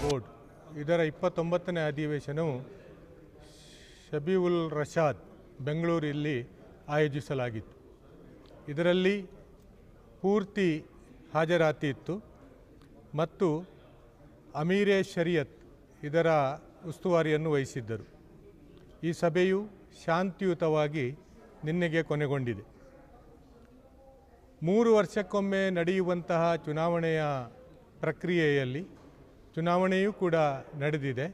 Board ಇದರ 29ನೇ ಅಧಿವೇಶನವು ಶಬಿ ಉಲ್ ರಶಾದ್ ಬೆಂಗಳೂರಲ್ಲಿ ಆಯೋಜಿಸಲಾಗಿತ್ತು. ಇದರಲ್ಲಿ ಪೂರ್ತಿ ಹಾಜರಾತಿ ಇತ್ತು ಮತ್ತು ಅಮೀರೆ ಶರಿಯತ್ ಇದರ ಉಸ್ತುವಾರಿಯನ್ನು ವಹಿಸಿದ್ದರು. ಈ ಸಭೆಯು ಶಾಂತಿಯುತವಾಗಿ ನಿನ್ನೆಗೆ ಕೊನೆಗೊಂಡಿದೆ. 3 ವರ್ಷಕ್ಕೊಮ್ಮೆ ನಡೆಯುವಂತಹ ಚುನಾವಣೆಯ ಪ್ರಕ್ರಿಯೆಯಲ್ಲಿ ಚುನಾವಣೆಯೂ ಕೂಡ ನಡೆದಿದೆ.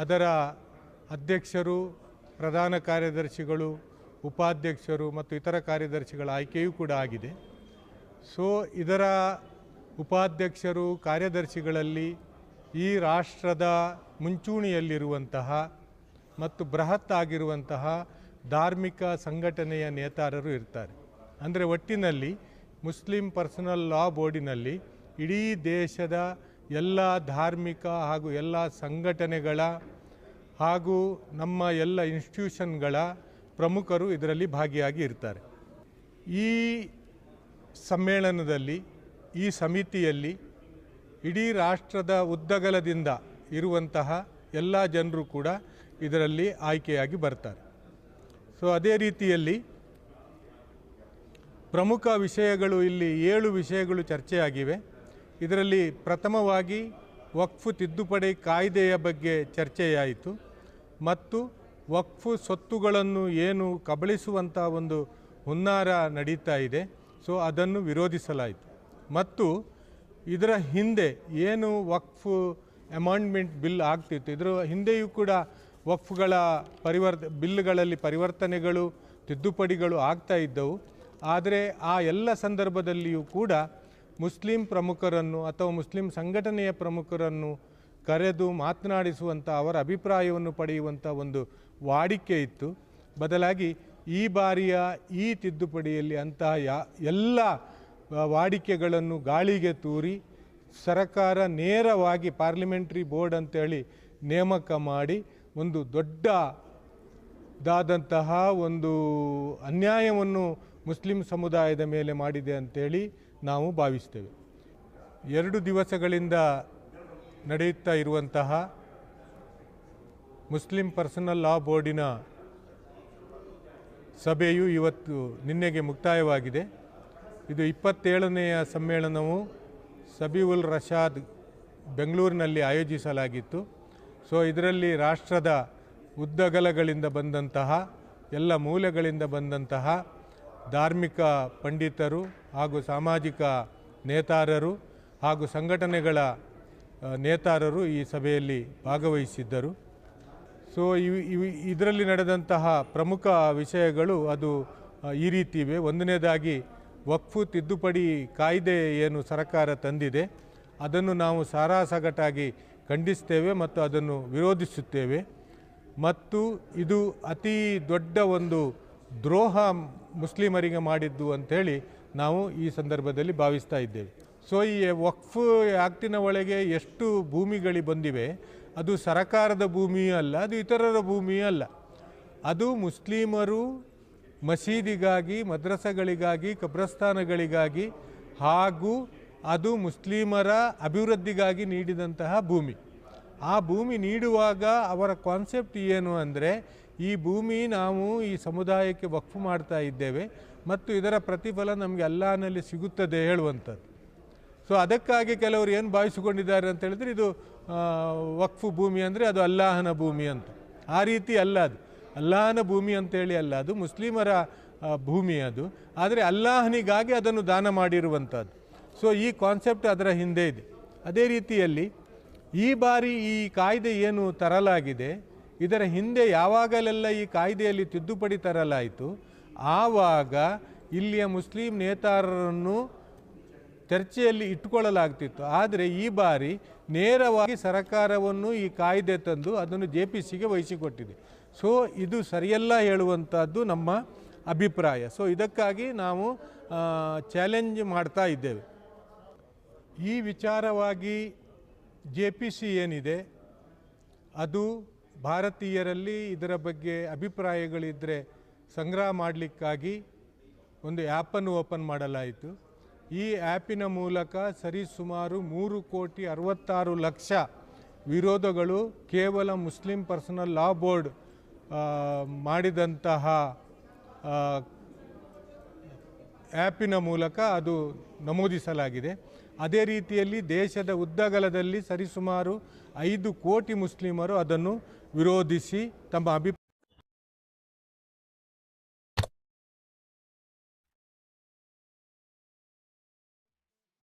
ಅದರ ಅಧ್ಯಕ್ಷರು, ಪ್ರಧಾನ ಕಾರ್ಯದರ್ಶಿಗಳು, ಉಪಾಧ್ಯಕ್ಷರು ಮತ್ತು ಇತರ ಕಾರ್ಯದರ್ಶಿಗಳ ಆಯ್ಕೆಯೂ ಕೂಡ ಆಗಿದೆ. ಇದರ ಉಪಾಧ್ಯಕ್ಷರು, ಕಾರ್ಯದರ್ಶಿಗಳಲ್ಲಿ ಈ ರಾಷ್ಟ್ರದ ಮುಂಚೂಣಿಯಲ್ಲಿರುವಂತಹ ಮತ್ತು ಬೃಹತ್ ಆಗಿರುವಂತಹ ಧಾರ್ಮಿಕ ಸಂಘಟನೆಯ ನೇತಾರರು ಇರ್ತಾರೆ. ಅಂದರೆ ಒಟ್ಟಿನಲ್ಲಿ ಮುಸ್ಲಿಂ ಪರ್ಸನಲ್ ಲಾ ಬೋರ್ಡಿನಲ್ಲಿ ಇಡೀ ದೇಶದ ಎಲ್ಲ ಧಾರ್ಮಿಕ ಹಾಗೂ ಎಲ್ಲ ಸಂಘಟನೆಗಳ ಹಾಗೂ ನಮ್ಮ ಎಲ್ಲ ಇನ್ಸ್ಟಿಟ್ಯೂಷನ್ಗಳ ಪ್ರಮುಖರು ಇದರಲ್ಲಿ ಭಾಗಿಯಾಗಿ ಇರ್ತಾರೆ. ಈ ಸಮ್ಮೇಳನದಲ್ಲಿ, ಈ ಸಮಿತಿಯಲ್ಲಿ ಇಡೀ ರಾಷ್ಟ್ರದ ಉದ್ದಗಲದಿಂದ ಇರುವಂತಹ ಎಲ್ಲ ಜನರು ಕೂಡ ಇದರಲ್ಲಿ ಆಯ್ಕೆಯಾಗಿ ಬರ್ತಾರೆ. ಅದೇ ರೀತಿಯಲ್ಲಿ ಪ್ರಮುಖ ವಿಷಯಗಳು ಇಲ್ಲಿ 7 ವಿಷಯಗಳು ಚರ್ಚೆಯಾಗಿವೆ. ಇದರಲ್ಲಿ ಪ್ರಥಮವಾಗಿ ವಕ್ಫ್ ತಿದ್ದುಪಡಿ ಕಾಯ್ದೆಯ ಬಗ್ಗೆ ಚರ್ಚೆಯಾಯಿತು ಮತ್ತು ವಕ್ಫ್ ಸ್ವತ್ತುಗಳನ್ನು ಏನು ಕಬಳಿಸುವಂಥ ಒಂದು ಹುನ್ನಾರ ನಡೀತಾ ಇದೆ, ಅದನ್ನು ವಿರೋಧಿಸಲಾಯಿತು. ಮತ್ತು ಇದರ ಹಿಂದೆ ಏನು ವಕ್ಫ್ ಅಮೆಂಡ್ಮೆಂಟ್ ಬಿಲ್ ಆಗ್ತಿತ್ತು, ಇದರ ಹಿಂದೆಯೂ ಕೂಡ ವಕ್ಫ್ಗಳ ಬಿಲ್ಗಳಲ್ಲಿ ಪರಿವರ್ತನೆಗಳು, ತಿದ್ದುಪಡಿಗಳು ಆಗ್ತಾ ಇದ್ದವು. ಆದರೆ ಆ ಎಲ್ಲ ಸಂದರ್ಭದಲ್ಲಿಯೂ ಕೂಡ ಮುಸ್ಲಿಂ ಪ್ರಮುಖರನ್ನು ಅಥವಾ ಮುಸ್ಲಿಂ ಸಂಘಟನೆಯ ಪ್ರಮುಖರನ್ನು ಕರೆದು ಮಾತನಾಡಿಸುವಂಥ, ಅವರ ಅಭಿಪ್ರಾಯವನ್ನು ಪಡೆಯುವಂಥ ಒಂದು ವಾಡಿಕೆ ಇತ್ತು. ಬದಲಾಗಿ ಈ ಬಾರಿಯ ಈ ತಿದ್ದುಪಡಿಯಲ್ಲಿ ಅಂತಹ ಎಲ್ಲ ವಾಡಿಕೆಗಳನ್ನು ಗಾಳಿಗೆ ತೂರಿ ಸರ್ಕಾರ ನೇರವಾಗಿ ಪಾರ್ಲಿಮೆಂಟ್ರಿ ಬೋರ್ಡ್ ಅಂತೇಳಿ ನೇಮಕ ಮಾಡಿ ಒಂದು ದೊಡ್ಡದಾದಂತಹ ಒಂದು ಅನ್ಯಾಯವನ್ನು ಮುಸ್ಲಿಂ ಸಮುದಾಯದ ಮೇಲೆ ಮಾಡಿದೆ ಅಂತೇಳಿ ನಾವು ಭಾವಿಸ್ತೇವೆ. 2 ದಿವಸಗಳಿಂದ ನಡೆಯುತ್ತಾ ಇರುವಂತಹ ಮುಸ್ಲಿಂ ಪರ್ಸನಲ್ ಲಾ ಬೋರ್ಡಿನ ಸಭೆಯು ನಿನ್ನೆಗೆ ಮುಕ್ತಾಯವಾಗಿದೆ. ಇದು 27ನೆಯ ಸಮ್ಮೇಳನವು ಶಬಿ ಉಲ್ ರಶಾದ್ ಬೆಂಗಳೂರಿನಲ್ಲಿ ಆಯೋಜಿಸಲಾಗಿತ್ತು. ಇದರಲ್ಲಿ ರಾಷ್ಟ್ರದ ಉದ್ದಗಲಗಳಿಂದ ಬಂದಂತಹ, ಎಲ್ಲ ಮೂಲೆಗಳಿಂದ ಬಂದಂತಹ ಧಾರ್ಮಿಕ ಪಂಡಿತರು ಹಾಗೂ ಸಾಮಾಜಿಕ ನೇತಾರರು ಹಾಗೂ ಸಂಘಟನೆಗಳ ನೇತಾರರು ಈ ಸಭೆಯಲ್ಲಿ ಭಾಗವಹಿಸಿದ್ದರು. ಇದರಲ್ಲಿ ನಡೆದಂತಹ ಪ್ರಮುಖ ವಿಷಯಗಳು ಈ ರೀತಿ ಇವೆ. ಒಂದನೇದಾಗಿ ವಕ್ಫ್ ತಿದ್ದುಪಡಿ ಕಾಯ್ದೆ ಏನು ಸರ್ಕಾರ ತಂದಿದೆ ಅದನ್ನು ನಾವು ಸಾರಾಸಗಟಾಗಿ ಖಂಡಿಸ್ತೇವೆ ಮತ್ತು ಅದನ್ನು ವಿರೋಧಿಸುತ್ತೇವೆ. ಮತ್ತು ಇದು ಅತಿ ದೊಡ್ಡ ಒಂದು ದ್ರೋಹ ಮುಸ್ಲಿಮರಿಗೆ ಮಾಡಿದ್ದು ಅಂಥೇಳಿ ನಾವು ಈ ಸಂದರ್ಭದಲ್ಲಿ ಭಾವಿಸ್ತಾ ಇದ್ದೇವೆ. ಈ ವಕ್ಫ್ ಆ್ಯಕ್ಟಿನ ಒಳಗೆ ಎಷ್ಟು ಭೂಮಿಗಳು ಬಂದಿವೆ, ಅದು ಸರಕಾರದ ಭೂಮಿಯೂ ಅಲ್ಲ, ಅದು ಇತರರ ಭೂಮಿಯೂ ಅಲ್ಲ. ಅದು ಮುಸ್ಲಿಮರು ಮಸೀದಿಗಾಗಿ, ಮದ್ರಸೆಗಳಿಗಾಗಿ, ಕಬ್ರಸ್ಥಾನಗಳಿಗಾಗಿ ಹಾಗೂ ಅದು ಮುಸ್ಲಿಮರ ಅಭಿವೃದ್ಧಿಗಾಗಿ ನೀಡಿದಂತಹ ಭೂಮಿ. ಆ ಭೂಮಿ ನೀಡುವಾಗ ಅವರ ಕಾನ್ಸೆಪ್ಟ್ ಏನು ಅಂದರೆ, ಈ ಭೂಮಿ ನಾವು ಈ ಸಮುದಾಯಕ್ಕೆ ವಕ್ಫ್ ಮಾಡ್ತಾ ಇದ್ದೇವೆ ಮತ್ತು ಇದರ ಪ್ರತಿಫಲ ನಮಗೆ ಅಲ್ಲಾಹನಲ್ಲಿ ಸಿಗುತ್ತದೆ ಹೇಳುವಂಥದ್ದು. ಅದಕ್ಕಾಗಿ ಕೆಲವರು ಏನು ಭಾವಿಸಿಕೊಂಡಿದ್ದಾರೆ ಅಂತ ಹೇಳಿದ್ರೆ, ಇದು ವಕ್ಫ್ ಭೂಮಿ ಅಂದರೆ ಅದು ಅಲ್ಲಾಹನ ಭೂಮಿ ಅಂತ. ಆ ರೀತಿ ಅಲ್ಲ, ಅದು ಅಲ್ಲಾಹನ ಭೂಮಿ ಅಂತೇಳಿ ಅಲ್ಲ, ಅದು ಮುಸ್ಲಿಮರ ಭೂಮಿ ಅದು. ಆದರೆ ಅಲ್ಲಾಹನಿಗಾಗಿ ಅದನ್ನು ದಾನ ಮಾಡಿರುವಂಥದ್ದು. ಈ ಕಾನ್ಸೆಪ್ಟ್ ಅದರ ಹಿಂದೆ ಇದೆ. ಅದೇ ರೀತಿಯಲ್ಲಿ ಈ ಬಾರಿ ಈ ಕಾಯ್ದೆ ಏನು ತರಲಾಗಿದೆ, ಇದರ ಹಿಂದೆ ಯಾವಾಗಲೆಲ್ಲ ಈ ಕಾಯ್ದೆಯಲ್ಲಿ ತಿದ್ದುಪಡಿ ತರಲಾಯಿತು, ಆವಾಗ ಇಲ್ಲಿಯ ಮುಸ್ಲಿಂ ನೇತಾರರನ್ನು ಚರ್ಚೆಯಲ್ಲಿ ಇಟ್ಟುಕೊಳ್ಳಲಾಗ್ತಿತ್ತು. ಆದರೆ ಈ ಬಾರಿ ನೇರವಾಗಿ ಸರ್ಕಾರವನ್ನು ಈ ಕಾಯ್ದೆ ತಂದು ಅದನ್ನು JPCಗೆ ವಹಿಸಿಕೊಟ್ಟಿದೆ. ಸೊ ಇದು ಸರಿಯಲ್ಲ ಹೇಳುವಂಥದ್ದು ನಮ್ಮ ಅಭಿಪ್ರಾಯ. ಸೊ ಇದಕ್ಕಾಗಿ ನಾವು ಚಾಲೆಂಜ್ ಮಾಡ್ತಾ ಇದ್ದೇವೆ. ಈ ವಿಚಾರವಾಗಿ JPC ಏನಿದೆ ಅದು ಭಾರತೀಯರಲ್ಲಿ ಇದರ ಬಗ್ಗೆ ಅಭಿಪ್ರಾಯಗಳಿದ್ದರೆ ಸಂಗ್ರಹ ಮಾಡಲಿಕ್ಕಾಗಿ ಒಂದು ಆ್ಯಪನ್ನು ಓಪನ್ ಮಾಡಲಾಯಿತು. ಈ ಆ್ಯಪಿನ ಮೂಲಕ ಸರಿಸುಮಾರು 3,66,00,000 ವಿರೋಧಗಳು ಕೇವಲ ಮುಸ್ಲಿಂ ಪರ್ಸನಲ್ ಲಾ ಬೋರ್ಡ್ ಮಾಡಿದಂತಹ ಆ್ಯಪಿನ ಮೂಲಕ ಅದು ನಮೂದಿಸಲಾಗಿದೆ. ಅದೇ ರೀತಿಯಲ್ಲಿ ದೇಶದ ಉದ್ದಗಲದಲ್ಲಿ ಸರಿಸುಮಾರು 5 ಕೋಟಿ ಮುಸ್ಲಿಮರು ಅದನ್ನು ವಿರೋಧಿಸಿ ತಮ್ಮ